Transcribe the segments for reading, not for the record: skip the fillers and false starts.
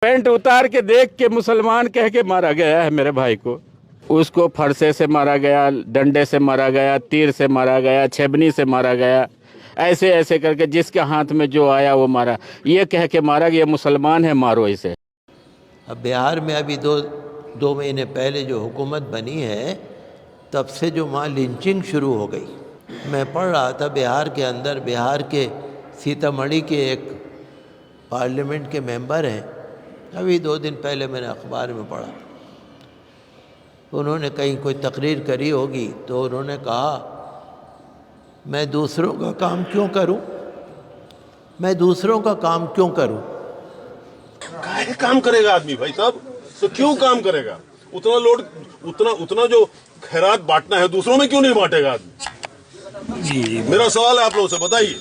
Pant اتار کے دیکھ کے مسلمان کہہ کے مارا گیا ہے میرے بھائی کو. اس کو پھرسے سے مارا گیا، ڈنڈے سے مارا گیا، تیر سے مارا گیا، چھیبنی سے مارا گیا، ایسے ایسے کر کے جس کے ہاتھ میں جو آیا وہ مارا. یہ کہہ کے مارا کہ یہ مسلمان ہے، مارو اسے. اب بہار میں ابھی دو مہینے پہلے جو حکومت بنی ہے تب سے جو وہاں لنچنگ شروع ہو گئی. میں پڑھ رہا تھا بہار کے اندر، بہار کے سیتا مڑھی کے ایک پارلیمنٹ کے ممبر ہیں، ابھی 2 دن پہلے میں نے اخبار میں پڑھا. انہوں نے کہیں کوئی تقریر کری ہوگی تو انہوں نے کہا میں دوسروں کا کام کیوں کروں، میں دوسروں کا کام کیوں کروں. کائے کام کرے گا آدمی بھائی صاحب، تو کیوں کام کرے گا؟ اتنا لوڈ، اتنا جو خیرات بانٹنا ہے دوسروں میں کیوں نہیں بانٹے گا آدمی؟ جی میرا سوال ہے آپ لوگوں سے، بتائیے.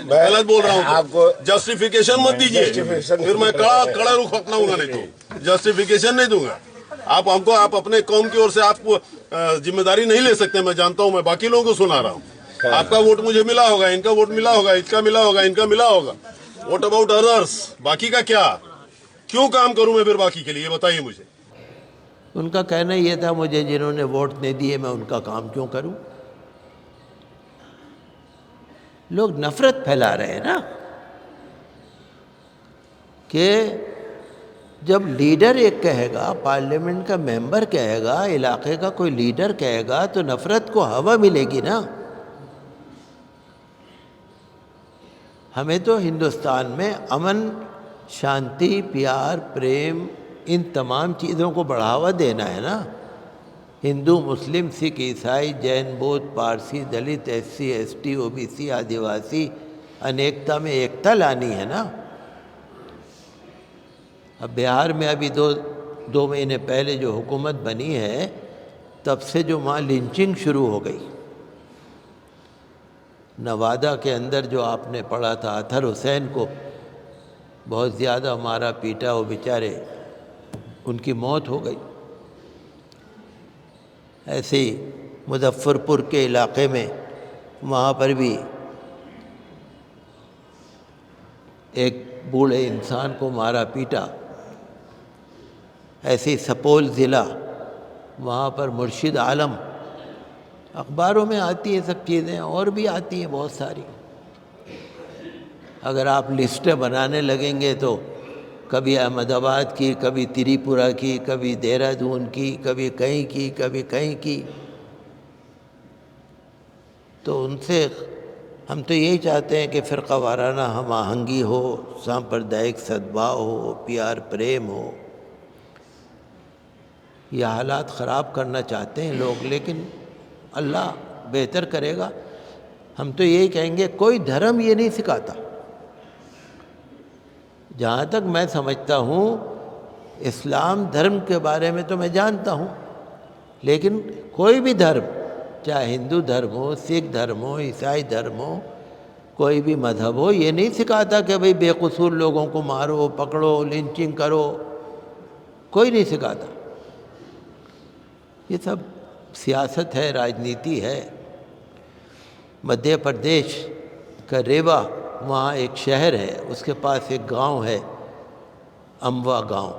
میں غلط بول رہا ہوں آپ کو جسٹیفیکیشن مت دیجیے، پھر میں کڑا رخ اپناؤں گا، نہیں تو جسٹیفیکیشن نہیں دوں گا. آپ ہم کو، آپ اپنے قوم کی اور سے آپ کو ذمہ داری نہیں لے سکتے. میں جانتا ہوں، میں باقی لوگوں کو سنا رہا ہوں. آپ کا ووٹ مجھے ملا ہوگا، ان کا ووٹ ملا ہوگا، اس کا ملا ہوگا، ان کا ملا ہوگا. What about others? باقی کا کیا؟ کیوں کام کروں میں پھر باقی کے لیے؟ بتائیے مجھے. ان کا کہنا یہ تھا مجھے جنہوں نے ووٹ نہیں دیے میں ان کا کام کیوں کروں. لوگ نفرت پھیلا رہے ہیں نا کہ جب لیڈر ایک کہے گا، پارلیمنٹ کا ممبر کہے گا، علاقے کا کوئی لیڈر کہے گا تو نفرت کو ہوا ملے گی نا. ہمیں تو ہندوستان میں امن، شانتی، پیار، پریم، ان تمام چیزوں کو بڑھاوا دینا ہے نا. ہندو، مسلم، سکھ، عیسائی، Jain, Buddh, Parsi, Dalit, S C, S T, O B C, Adivasi, انیکتا میں ایکتا لانی ہے نا. اب بہار میں ابھی دو مہینے پہلے جو حکومت بنی ہے تب سے جو وہاں لنچنگ شروع ہو گئی. نوادہ کے اندر جو آپ نے پڑھا تھا، اطہر حسین کو بہت زیادہ مارا پیٹا، وہ بیچارے ان کی موت ہو گئی. ایسے ہی مظفر پور کے علاقے میں وہاں پر بھی ایک بوڑھے انسان کو مارا پیٹا. ایسے ہی سپول ضلع، وہاں پر مرشد عالم، اخباروں میں آتی ہے سب چیزیں، اور بھی آتی ہیں بہت ساری. اگر آپ لسٹیں بنانے لگیں گے تو کبھی احمد آباد کی، کبھی تری پورہ کی، کبھی دہرادون کی، کبھی کہیں کی، کبھی کہیں کی. تو ان سے ہم تو یہی چاہتے ہیں کہ فرقہ وارانہ ہم آہنگی ہو، سامپردائک سدبھاؤ ہو، پیار پریم ہو. یہ حالات خراب کرنا چاہتے ہیں لوگ، لیکن اللہ بہتر کرے گا. ہم تو یہی کہیں گے کوئی دھرم یہ نہیں سکھاتا. جہاں تک میں سمجھتا ہوں اسلام دھرم کے بارے میں تو میں جانتا ہوں، لیکن کوئی بھی دھرم، چاہے ہندو دھرم ہو، سکھ دھرم ہو، عیسائی دھرم ہو، کوئی بھی مذہب ہو، یہ نہیں سکھاتا کہ بھئی بے قصور لوگوں کو مارو، پکڑو، لنچنگ کرو. کوئی نہیں سکھاتا. یہ سب سیاست ہے، راجنیتی ہے. مدھیہ پردیش کا ریوا، وہاں ایک شہر ہے، اس کے پاس ایک گاؤں ہے اموا گاؤں.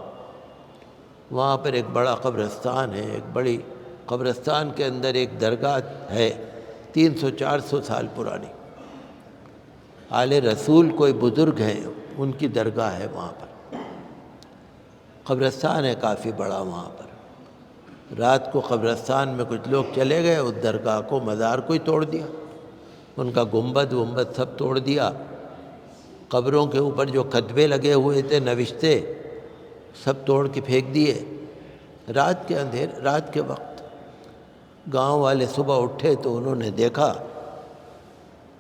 وہاں پر ایک بڑا قبرستان ہے. ایک بڑی قبرستان کے اندر ایک درگاہ ہے 300-400 سال پرانی. آل رسول کوئی بزرگ ہیں، ان کی درگاہ ہے وہاں پر. قبرستان ہے کافی بڑا وہاں پر. رات کو قبرستان میں کچھ لوگ چلے گئے، اس درگاہ کو، مزار کو ہی توڑ دیا. ان کا گنبد سب توڑ دیا. قبروں کے اوپر جو کتبے لگے ہوئے تھے، نوشتے، سب توڑ کے پھینک دیے. رات کے وقت گاؤں والے صبح اٹھے تو انہوں نے دیکھا،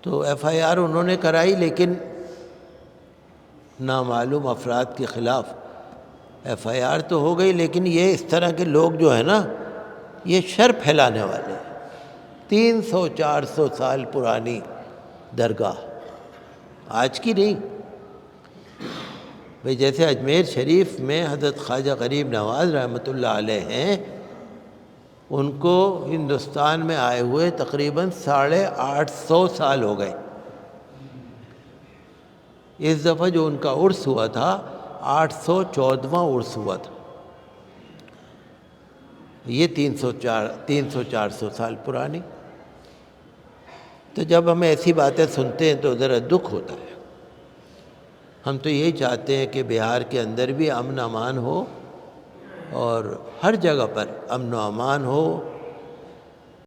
تو ایف آئی آر انہوں نے کرائی، لیکن نامعلوم افراد کے خلاف ایف آئی آر تو ہو گئی. لیکن یہ اس طرح کے لوگ جو ہیں نا، یہ شر پھیلانے والے ہیں. 300-400 سال پرانی درگاہ، آج کی نہیں. بھئی جیسے اجمیر شریف میں حضرت خواجہ غریب نواز رحمۃ اللہ علیہ ہیں، ان کو ہندوستان میں آئے ہوئے تقریباً 850 سال ہو گئے. اس دفعہ جو ان کا عرس ہوا تھا 814واں عرس ہوا تھا. یہ 300-400 سال پرانی. تو جب ہم ایسی باتیں سنتے ہیں تو ذرا دکھ ہوتا ہے. ہم تو یہی چاہتے ہیں کہ بہار کے اندر بھی امن امان ہو اور ہر جگہ پر امن و امان ہو.